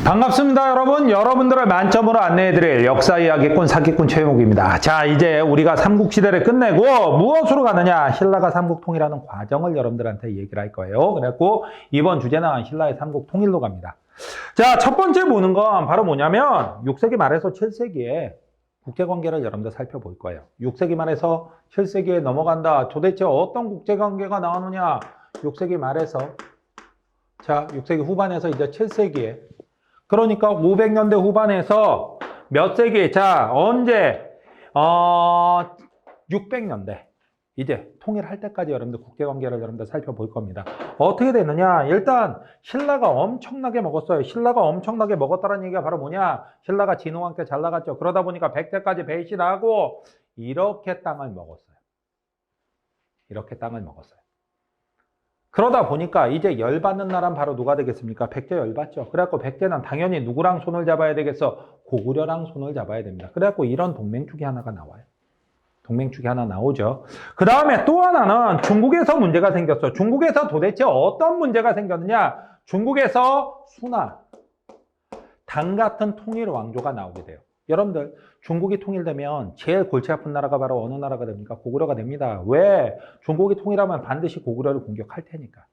반갑습니다, 여러분. 여러분들을 만점으로 안내해드릴 역사 이야기꾼 사기꾼 최용욱입니다. 자, 이제 우리가 삼국시대를 끝내고 무엇으로 가느냐? 신라가 삼국통일하는 과정을 여러분들한테 얘기를 할 거예요. 그래갖고 이번 주제는 신라의 삼국통일로 갑니다. 자, 첫 번째 보는 건 바로 뭐냐면 6세기 말에서 7세기에 국제관계를 여러분들 살펴볼 거예요. 6세기 말에서 7세기에 넘어간다. 도대체 어떤 국제관계가 나오느냐? 6세기 말에서, 자, 6세기 후반에서 이제 7세기에, 그러니까 500년대 후반에서 몇 세기? 자, 언제? 600년대. 이제 통일할 때까지 여러분들 국제관계를 여러분들 살펴볼 겁니다. 어떻게 됐느냐? 일단 신라가 엄청나게 먹었어요. 신라가 엄청나게 먹었다는 얘기가 바로 뭐냐? 신라가 진흥과 함께 잘 나갔죠. 그러다 보니까 백제까지 배신하고 이렇게 땅을 먹었어요. 이렇게 땅을 먹었어요. 그러다 보니까 이제 열받는 나라는 바로 누가 되겠습니까? 백제 열받죠. 그래갖고 백제는 당연히 누구랑 손을 잡아야 되겠어? 고구려랑 손을 잡아야 됩니다. 그래갖고 이런 동맹축이 하나가 나와요. 동맹축이 하나 나오죠. 그 다음에 또 하나는 중국에서 문제가 생겼어. 중국에서 도대체 어떤 문제가 생겼느냐? 중국에서 순화, 당 같은 통일 왕조가 나오게 돼요. 여러분들, 중국이 통일되면 제일 골치 아픈 나라가 바로 어느 나라가 됩니까? 고구려가 됩니다. 왜? 중국이 통일하면 반드시 고구려를 공격할 테니까.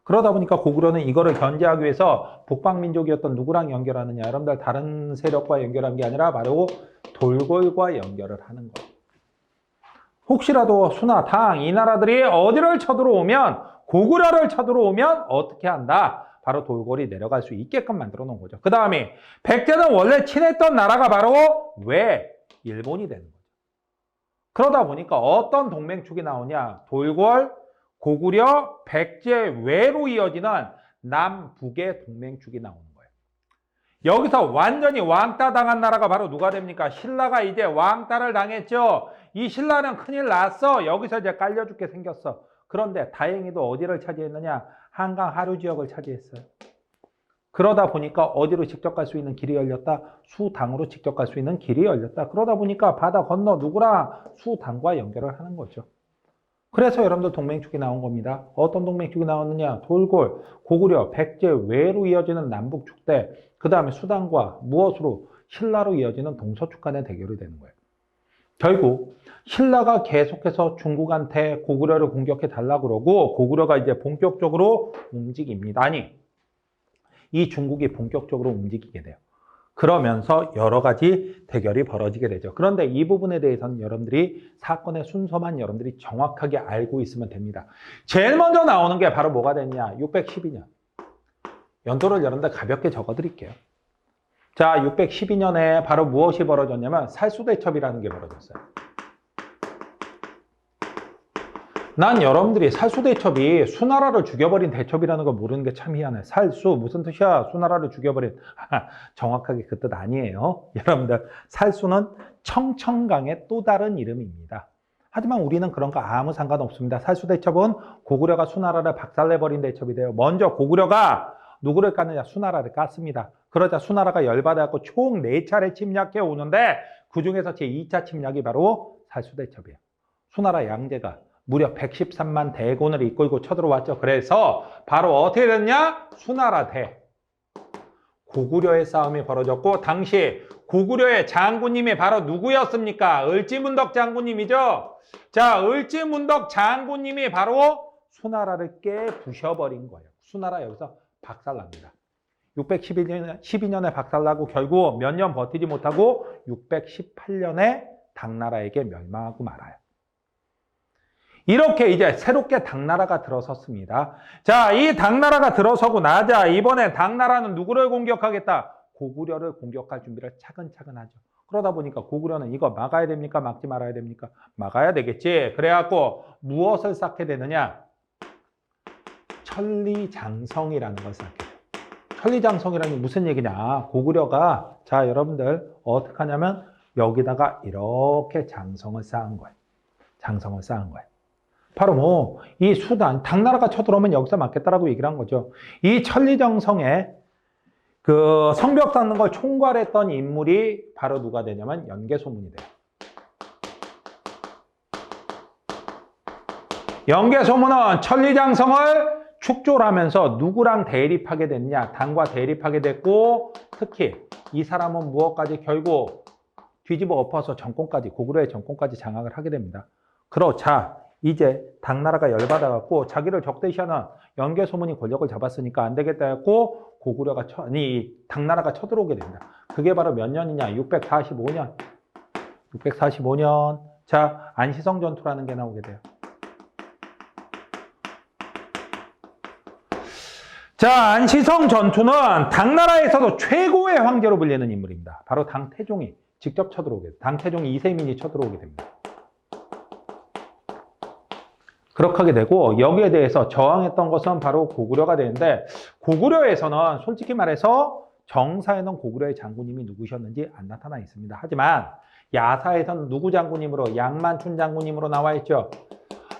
그러다 보니까 고구려는 이거를 견제하기 위해서 북방민족이었던 누구랑 연결하느냐? 여러분들, 다른 세력과 연결한 게 아니라 바로 돌골과 연결을 하는 거예요. 혹시라도 순화, 당, 이 나라들이 어디를 쳐들어오면, 고구려를 쳐들어오면 어떻게 한다? 바로 돌골이 내려갈 수 있게끔 만들어 놓은 거죠. 그 다음에 백제는 원래 친했던 나라가 바로 왜? 일본이 되는 거죠. 그러다 보니까 어떤 동맹축이 나오냐? 돌골, 고구려, 백제 외로 이어지는 남북의 동맹축이 나오는 거예요. 여기서 완전히 왕따 당한 나라가 바로 누가 됩니까? 신라가 이제 왕따를 당했죠. 이 신라는 큰일 났어. 여기서 이제 깔려 죽게 생겼어. 그런데 다행히도 어디를 차지했느냐? 한강 하류 지역을 차지했어요. 그러다 보니까 어디로 직접 갈 수 있는 길이 열렸다? 수당으로 직접 갈 수 있는 길이 열렸다. 그러다 보니까 바다 건너 누구랑? 수당과 연결을 하는 거죠. 그래서 여러분들 동맹축이 나온 겁니다. 어떤 동맹축이 나왔느냐? 돌골, 고구려, 백제 외로 이어지는 남북축대, 그 다음에 수당과 무엇으로? 신라로 이어지는 동서축 간의 대결이 되는 거예요. 결국 신라가 계속해서 중국한테 고구려를 공격해 달라고 그러고 고구려가 이제 본격적으로 움직입니다. 아니, 이 중국이 본격적으로 움직이게 돼요. 그러면서 여러 가지 대결이 벌어지게 되죠. 그런데 이 부분에 대해서는 여러분들이 사건의 순서만 여러분들이 정확하게 알고 있으면 됩니다. 제일 먼저 나오는 게 바로 뭐가 됐냐? 612년. 연도를 여러분들 가볍게 적어드릴게요. 자, 612년에 바로 무엇이 벌어졌냐면 살수대첩이라는 게 벌어졌어요. 난 여러분들이 살수대첩이 수나라를 죽여버린 대첩이라는 걸 모르는 게 참 희한해. 살수 무슨 뜻이야? 수나라를 죽여버린. 정확하게 그 뜻 아니에요. 여러분들, 살수는 청천강의 또 다른 이름입니다. 하지만 우리는 그런 거 아무 상관없습니다. 살수대첩은 고구려가 수나라를 박살내버린 대첩이 돼요. 먼저 고구려가 누구를 깠느냐? 수나라를 깠습니다. 그러자 수나라가 열받아갖고 총 4차례 침략해 오는데 그중에서 제2차 침략이 바로 살수대첩이에요. 수나라 양제가 무려 113만 대군을 이끌고 쳐들어왔죠. 그래서 바로 어떻게 됐냐? 수나라 대 고구려의 싸움이 벌어졌고, 당시 고구려의 장군님이 바로 누구였습니까? 을지문덕 장군님이죠. 자, 을지문덕 장군님이 바로 수나라를 깨부셔버린 거예요. 수나라 여기서 박살납니다. 612년에 박살나고 결국 몇 년 버티지 못하고 618년에 당나라에게 멸망하고 말아요. 이렇게 이제 새롭게 당나라가 들어섰습니다. 자, 이 당나라가 들어서고 나자 이번에 당나라는 누구를 공격하겠다? 고구려를 공격할 준비를 차근차근 하죠. 그러다 보니까 고구려는 이거 막아야 됩니까? 막지 말아야 됩니까? 막아야 되겠지. 그래갖고 무엇을 쌓게 되느냐? 천리장성이라는 걸 쌓게 돼요. 천리장성이라는 게 무슨 얘기냐? 고구려가, 자, 여러분들 어떻게 하냐면 여기다가 이렇게 장성을 쌓은 거예요. 장성을 쌓은 거예요. 바로 뭐 이 수단, 당나라가 쳐들어오면 여기서 막겠다라고 얘기를 한 거죠. 이 천리장성에 그 성벽 쌓는 걸 총괄했던 인물이 바로 누가 되냐면 연개소문이 돼요. 연개소문은 천리장성을 축조를 하면서 누구랑 대립하게 됐냐? 당과 대립하게 됐고, 특히 이 사람은 무엇까지 결국 뒤집어 엎어서 정권까지, 고구려의 정권까지 장악을 하게 됩니다. 그러자 이제 당나라가 열받아갖고 자기를 적대시하는 연개 소문이 권력을 잡았으니까 안 되겠다 했고 고구려가 당나라가 쳐들어오게 됩니다. 그게 바로 몇 년이냐? 645년. 645년. 자, 안시성 전투라는 게 나오게 돼요. 자, 안시성 전투는 당나라에서도 최고의 황제로 불리는 인물입니다. 바로 당태종이 직접 쳐들어오게 돼요. 당태종 이세민이 쳐들어오게 됩니다. 그렇게 하게 되고 여기에 대해서 저항했던 것은 바로 고구려가 되는데 고구려에서는 솔직히 말해서 정사에는 고구려의 장군님이 누구셨는지 안 나타나 있습니다. 하지만 야사에서는 누구 장군님으로? 양만춘 장군님으로 나와 있죠.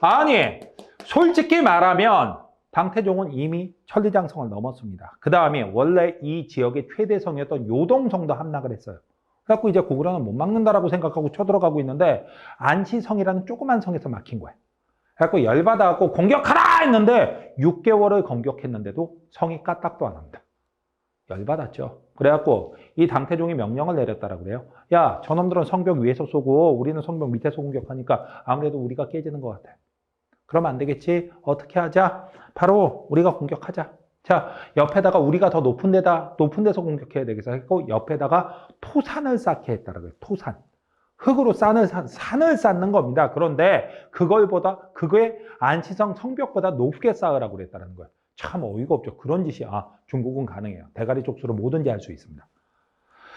아니, 솔직히 말하면 당태종은 이미 천리장성을 넘었습니다. 그 다음에 원래 이 지역의 최대 성이었던 요동성도 함락을 했어요. 그래갖고 이제 고구려는 못 막는다라고 생각하고 쳐들어가고 있는데 안시성이라는 조그만 성에서 막힌 거예요. 그래갖고 열받아갖고 공격하라 했는데 6개월을 공격했는데도 성이 까딱도 안 합니다. 열받았죠. 그래갖고 이 당태종이 명령을 내렸다라고 그래요. 야, 저놈들은 성벽 위에서 쏘고 우리는 성벽 밑에서 공격하니까 아무래도 우리가 깨지는 것 같아. 그러면 안 되겠지. 어떻게 하자? 바로 우리가 공격하자. 자, 옆에다가 우리가 더 높은 데서 공격해야 되겠어. 했고 옆에다가 토산을 쌓게 했다라고 해요. 토산. 흙으로 산을 쌓는 겁니다. 그런데 그거에 안시성 성벽보다 높게 쌓으라고 그랬다는 거예요. 참 어이가 없죠. 그런 짓이 중국은 가능해요. 대가리 족수로 뭐든지 할 수 있습니다.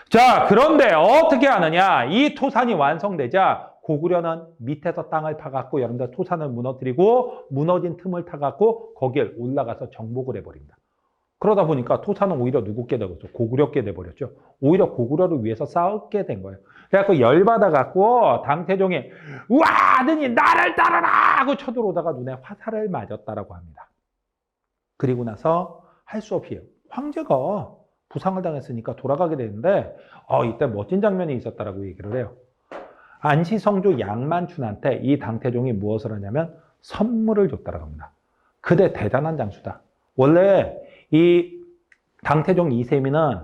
자, 그런데 어떻게 하느냐? 이 토산이 완성되자 고구려는 밑에서 땅을 파갖고 여러분들 토산을 무너뜨리고 무너진 틈을 타갖고 거기에 올라가서 정복을 해버립니다. 그러다 보니까 토산은 오히려 누구께 되버렸죠? 고구려께 돼버렸죠. 오히려 고구려를 위해서 싸우게 된 거예요. 그래갖고 열받아갖고 당태종이 우와 하더니 나를 따르라 하고 쳐들어오다가 눈에 화살을 맞았다라고 합니다. 그리고 나서 할 수 없이 황제가 부상을 당했으니까 돌아가게 되는데 이때 멋진 장면이 있었다라고 얘기를 해요. 안시성조 양만춘한테 이 당태종이 무엇을 하냐면 선물을 줬다라고 합니다. 그대 대단한 장수다. 원래 이 당태종 이세민은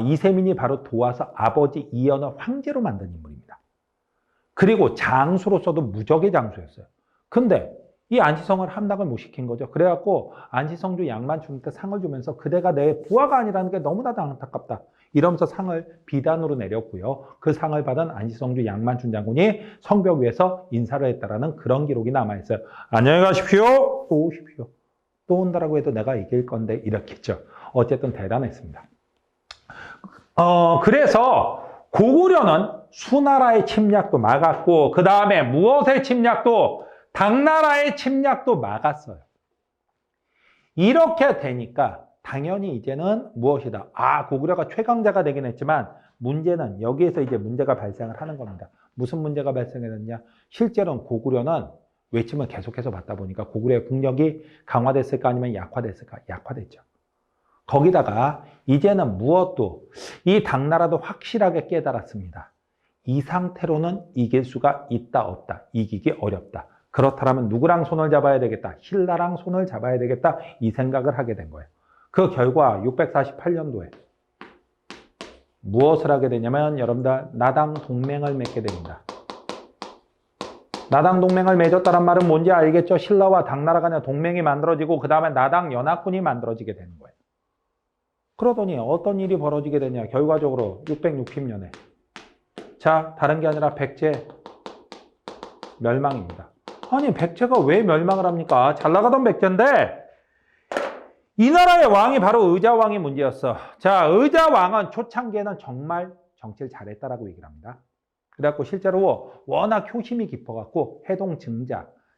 이세민이 바로 도와서 아버지 이연을 황제로 만든 인물입니다. 그리고 장수로서도 무적의 장수였어요. 근데 이 안시성을 함락을 못 시킨 거죠. 그래갖고 안시성주 양만춘한테 상을 주면서 그대가 내 부하가 아니라는 게 너무나도 안타깝다. 이러면서 상을 비단으로 내렸고요. 그 상을 받은 안시성주 양만춘 장군이 성벽 위에서 인사를 했다라는 그런 기록이 남아있어요. 안녕히 가십시오. 또 오십시오. 또 온다라고 해도 내가 이길 건데 이렇게 했죠. 어쨌든 대단했습니다. 그래서 고구려는 수나라의 침략도 막았고 그 다음에 무엇의 침략도 당나라의 침략도 막았어요. 이렇게 되니까 당연히 이제는 무엇이다? 고구려가 최강자가 되긴 했지만 문제는 여기에서 이제 문제가 발생을 하는 겁니다. 무슨 문제가 발생했느냐? 실제로는 고구려는 외침을 계속해서 받다 보니까 고구려의 국력이 강화됐을까 아니면 약화됐을까? 약화됐죠. 거기다가 이제는 무엇도 이 당나라도 확실하게 깨달았습니다. 이 상태로는 이길 수가 있다 없다. 이기기 어렵다. 그렇다면 누구랑 손을 잡아야 되겠다? 신라랑 손을 잡아야 되겠다. 이 생각을 하게 된 거예요. 그 결과 648년도에 무엇을 하게 되냐면 여러분들 나당 동맹을 맺게 됩니다. 나당 동맹을 맺었다는 말은 뭔지 알겠죠? 신라와 당나라 간의 동맹이 만들어지고 그 다음에 나당 연합군이 만들어지게 되는 거예요. 그러더니 어떤 일이 벌어지게 되냐? 결과적으로 660년에 자, 다른 게 아니라 백제 멸망입니다. 아니 백제가 왜 멸망을 합니까? 잘 나가던 백제인데 이 나라의 왕이 바로 의자왕이 문제였어. 자, 의자왕은 초창기에는 정말 정치를 잘했다라고 얘기를 합니다. 그래갖고 실제로 워낙 효심이 깊어갖고 해동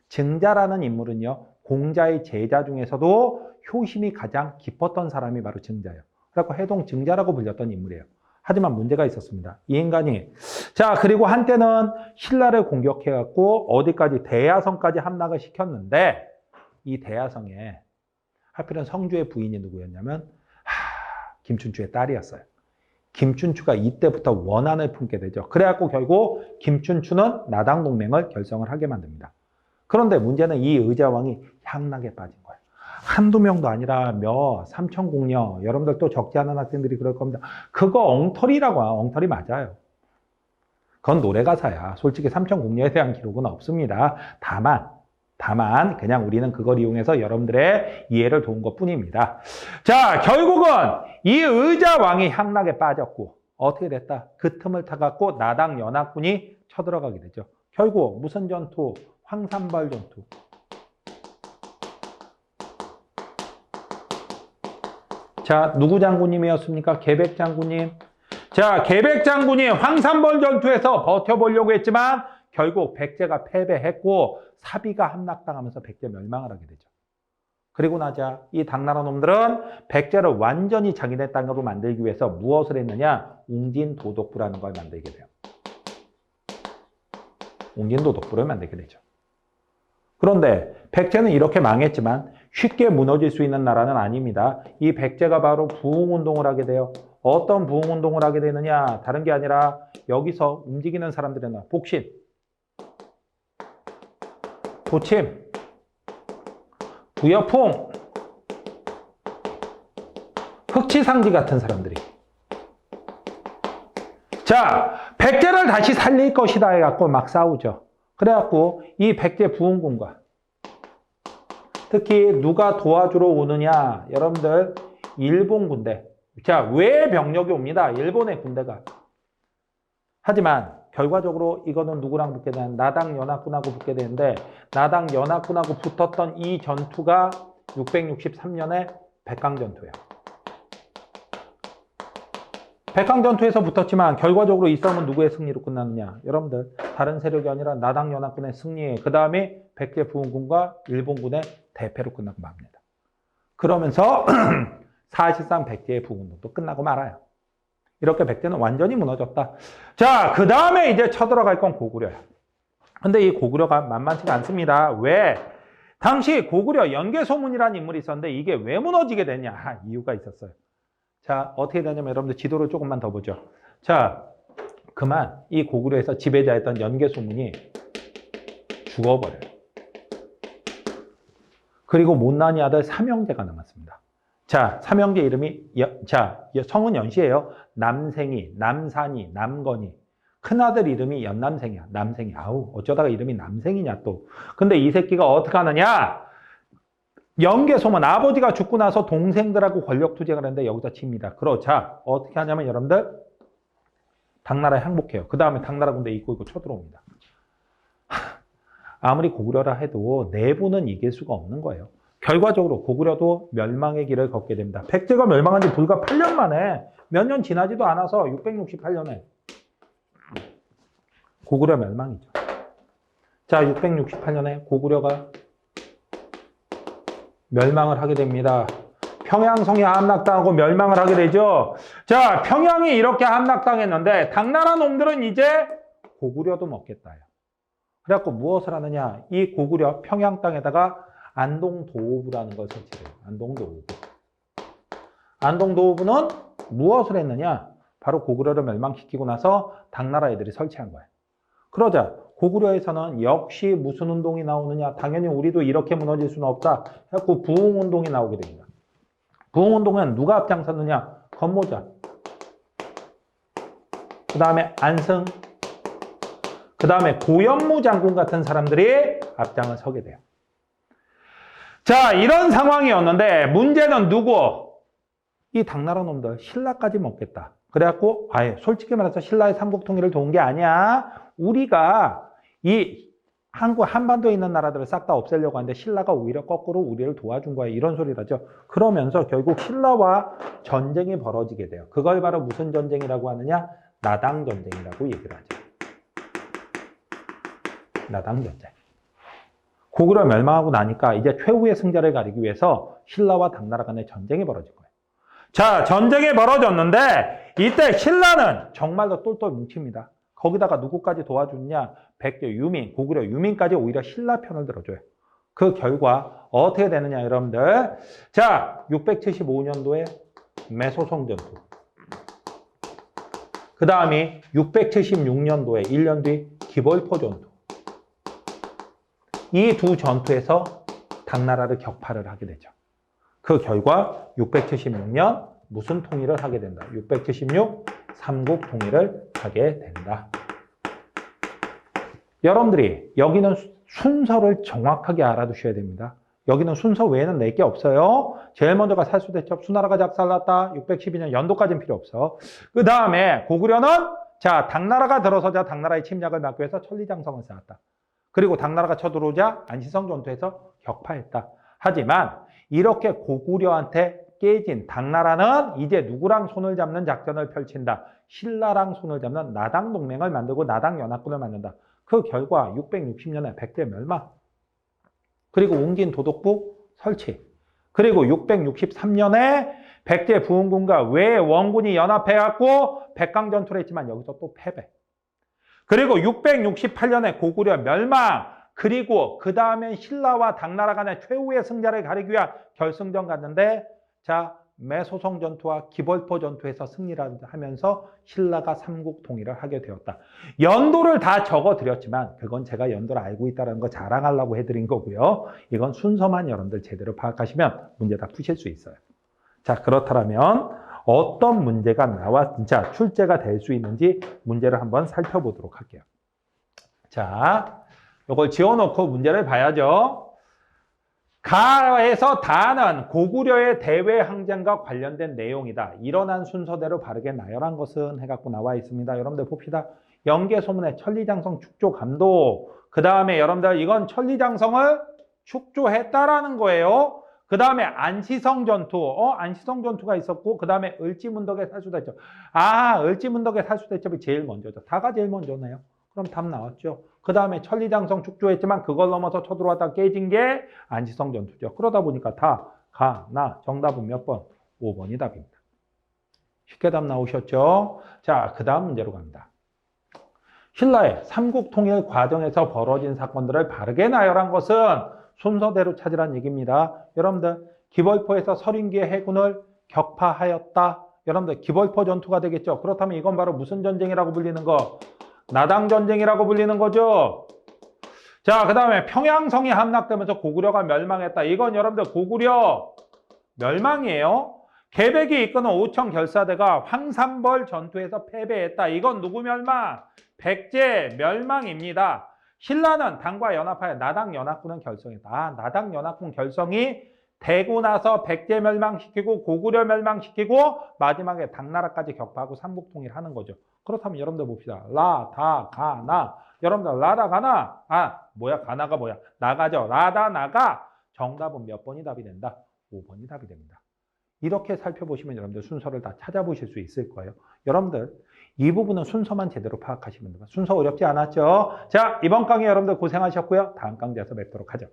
증자라는 인물은요 공자의 제자 중에서도 효심이 가장 깊었던 사람이 바로 증자예요. 그래갖고 해동 증자라고 불렸던 인물이에요. 하지만 문제가 있었습니다. 이 인간이 그리고 한때는 신라를 공격해갖고 어디까지 대야성까지 함락을 시켰는데 이 대야성에 하필은 성주의 부인이 누구였냐면 김춘추의 딸이었어요. 김춘추가 이때부터 원한을 품게 되죠. 그래갖고 결국 김춘추는 나당 동맹을 결성을 하게 만듭니다. 그런데 문제는 이 의자왕이 향락에 빠진 거예요. 한두 명도 아니라 삼천궁녀. 여러분들 또 적지 않은 학생들이 그럴 겁니다. 그거 엉터리라고. 엉터리 맞아요. 그건 노래 가사야. 솔직히 삼천궁녀에 대한 기록은 없습니다. 다만 그냥 우리는 그걸 이용해서 여러분들의 이해를 도운 것뿐입니다. 자, 결국은 이 의자왕이 향락에 빠졌고 어떻게 됐다? 그 틈을 타갖고 나당 연합군이 쳐들어가게 되죠. 결국 무슨 전투? 황산벌 전투. 자, 누구 장군님이었습니까? 계백 장군님. 자, 계백 장군이 황산벌 전투에서 버텨보려고 했지만 결국 백제가 패배했고 사비가 함락당하면서 백제 멸망을 하게 되죠. 그리고 나자 이 당나라 놈들은 백제를 완전히 자기네 땅으로 만들기 위해서 무엇을 했느냐? 웅진도독부라는 걸 만들게 돼요. 웅진도독부를 만들게 되죠. 그런데 백제는 이렇게 망했지만 쉽게 무너질 수 있는 나라는 아닙니다. 이 백제가 바로 부흥운동을 하게 돼요. 어떤 부흥운동을 하게 되느냐? 다른 게 아니라 여기서 움직이는 사람들은 복신, 도침, 부여풍, 흑치상지 같은 사람들이. 자, 백제를 다시 살릴 것이다 해갖고 막 싸우죠. 그래갖고 이 백제 부흥군과 특히 누가 도와주러 오느냐? 여러분들 일본 군대. 자, 왜 병력이 옵니다? 일본의 군대가. 하지만 결과적으로 이거는 누구랑 붙게 되는 나당 연합군하고 붙게 되는데 나당 연합군하고 붙었던 이 전투가 663년에 백강전투예요. 백강전투에서 붙었지만 결과적으로 이 싸움은 누구의 승리로 끝났느냐? 여러분들 다른 세력이 아니라 나당 연합군의 승리, 그 다음에 백제 부흥군과 일본군의 대패로 끝나고 맙니다. 그러면서 사실상 백제의 부흥군도 끝나고 말아요. 이렇게 백제는 완전히 무너졌다. 자, 그 다음에 이제 쳐들어갈 건 고구려야. 근데 이 고구려가 만만치가 않습니다. 왜? 당시 고구려 연개소문이라는 인물이 있었는데 이게 왜 무너지게 됐냐? 이유가 있었어요. 자, 어떻게 되냐면 여러분들 지도를 조금만 더 보죠. 자, 그만 이 고구려에서 지배자였던 연개소문이 죽어버려요. 그리고 못난이 아들 삼형제가 남았습니다. 자, 삼형제 이름이 성은 연씨예요. 남생이, 남산이, 남건이. 큰아들 이름이 연남생이야. 남생이. 아우, 어쩌다가 이름이 남생이냐 또. 근데 이 새끼가 어떻게 하느냐? 연개소문, 아버지가 죽고 나서 동생들하고 권력 투쟁을 하는데 여기서 칩니다. 그러자 어떻게 하냐면 여러분들 당나라에 항복해요. 그 다음에 당나라 군대 이끌고 쳐들어옵니다. 아무리 고구려라 해도 내부는 이길 수가 없는 거예요. 결과적으로 고구려도 멸망의 길을 걷게 됩니다. 백제가 멸망한 지 불과 8년 만에, 몇 년 지나지도 않아서 668년에 고구려 멸망이죠. 자, 668년에 고구려가 멸망을 하게 됩니다. 평양성이 함락당하고 멸망을 하게 되죠. 자, 평양이 이렇게 함락당했는데 당나라 놈들은 이제 고구려도 먹겠다요. 그래갖고 무엇을 하느냐? 이 고구려 평양 땅에다가 안동도호부라는 걸 설치해요. 안동도호부. 안동도호부는 무엇을 했느냐? 바로 고구려를 멸망시키고 나서 당나라 애들이 설치한 거예요. 그러자 고구려에서는 역시 무슨 운동이 나오느냐? 당연히 우리도 이렇게 무너질 수는 없다. 해갖고 부흥운동이 나오게 됩니다. 부흥운동은 누가 앞장섰느냐? 건모자. 그 다음에 안승. 그 다음에 고연무 장군 같은 사람들이 앞장을 서게 돼요. 자, 이런 상황이었는데 문제는 누구? 이 당나라 놈들 신라까지 먹겠다. 그래갖고 아예 솔직히 말해서 신라의 삼국통일을 도운 게 아니야. 우리가 이 한반도에 있는 나라들을 싹 다 없애려고 하는데 신라가 오히려 거꾸로 우리를 도와준 거야. 이런 소리를 하죠. 그러면서 결국 신라와 전쟁이 벌어지게 돼요. 그걸 바로 무슨 전쟁이라고 하느냐? 나당 전쟁이라고 얘기를 하죠. 나당 전쟁. 고구려 멸망하고 나니까 이제 최후의 승자를 가리기 위해서 신라와 당나라 간의 전쟁이 벌어진 거예요. 자, 전쟁이 벌어졌는데 이때 신라는 정말로 똘똘 뭉칩니다. 거기다가 누구까지 도와주느냐? 백제 유민, 고구려 유민까지 오히려 신라 편을 들어줘요. 그 결과 어떻게 되느냐, 여러분들. 자, 675년도에 매소성 전투. 그 다음이 676년도에 1년 뒤 기벌포 전투. 이 두 전투에서 당나라를 격파를 하게 되죠. 그 결과 676년 무슨 통일을 하게 된다. 676 삼국 통일을 하게 된다. 여러분들이 여기는 순서를 정확하게 알아두셔야 됩니다. 여기는 순서 외에는 낼 게 없어요. 제일 먼저가 살수대첩, 수나라가 작살났다. 612년 연도까지는 필요 없어. 그 다음에 고구려는 자 당나라가 들어서자 당나라의 침략을 막기 위해서 천리장성을 쌓았다. 그리고 당나라가 쳐들어오자 안시성 전투에서 격파했다. 하지만 이렇게 고구려한테 깨진 당나라는 이제 누구랑 손을 잡는 작전을 펼친다. 신라랑 손을 잡는 나당 동맹을 만들고 나당 연합군을 만든다. 그 결과 660년에 백제 멸망, 그리고 웅진 도독부 설치, 그리고 663년에 백제 부흥군과 외 원군이 연합해갖고 백강전투를 했지만 여기서 또 패배. 그리고 668년에 고구려 멸망, 그리고 그 다음엔 신라와 당나라 간의 최후의 승자를 가리기 위한 결승전 갔는데 자 매소성 전투와 기벌포 전투에서 승리를 하면서 신라가 삼국 통일을 하게 되었다. 연도를 다 적어드렸지만 그건 제가 연도를 알고 있다는 거 자랑하려고 해드린 거고요. 이건 순서만 여러분들 제대로 파악하시면 문제 다 푸실 수 있어요. 자 그렇다면 어떤 문제가 자 출제가 될 수 있는지 문제를 한번 살펴보도록 할게요. 자 이걸 지어놓고 문제를 봐야죠. 가에서 다는 고구려의 대외 항쟁과 관련된 내용이다. 일어난 순서대로 바르게 나열한 것은 해갖고 나와 있습니다. 여러분들 봅시다. 영계소문의 천리장성 축조 감독. 그 다음에 여러분들 이건 천리장성을 축조했다라는 거예요. 그 다음에 안시성 전투. 안시성 전투가 있었고 그 다음에 을지문덕의 살수대첩. 을지문덕의 살수대첩이 제일 먼저죠. 다가 제일 먼저네요. 그럼 답 나왔죠. 그 다음에 천리장성 축조했지만 그걸 넘어서 쳐들어왔다 깨진 게 안시성 전투죠. 그러다 보니까 다, 가, 나 정답은 몇 번? 5번이 답입니다. 쉽게 답 나오셨죠? 자, 그 다음 문제로 갑니다. 신라의 삼국통일 과정에서 벌어진 사건들을 바르게 나열한 것은 순서대로 찾으란 얘기입니다. 여러분들 기벌포에서 서린기의 해군을 격파하였다. 여러분들 기벌포 전투가 되겠죠. 그렇다면 이건 바로 무슨 전쟁이라고 불리는 거? 나당전쟁이라고 불리는 거죠. 자, 그 다음에 평양성이 함락되면서 고구려가 멸망했다. 이건 여러분들 고구려 멸망이에요. 계백이 이끄는 오청 결사대가 황산벌 전투에서 패배했다. 이건 누구 멸망? 백제 멸망입니다. 신라는 당과 연합하여 나당 연합군을 결성했다. 나당 연합군 결성이 되고 나서 백제 멸망시키고 고구려 멸망시키고 마지막에 당나라까지 격파하고 삼국통일하는 거죠. 그렇다면 여러분들 봅시다. 라, 다, 가, 나. 여러분들 라다, 가나. 가나가 뭐야? 나가죠. 라다, 나가. 정답은 몇 번이 답이 된다? 5번이 답이 됩니다. 이렇게 살펴보시면 여러분들 순서를 다 찾아보실 수 있을 거예요. 여러분들 이 부분은 순서만 제대로 파악하시면 됩니다. 순서 어렵지 않았죠? 자, 이번 강의 여러분들 고생하셨고요. 다음 강좌에서 뵙도록 하죠.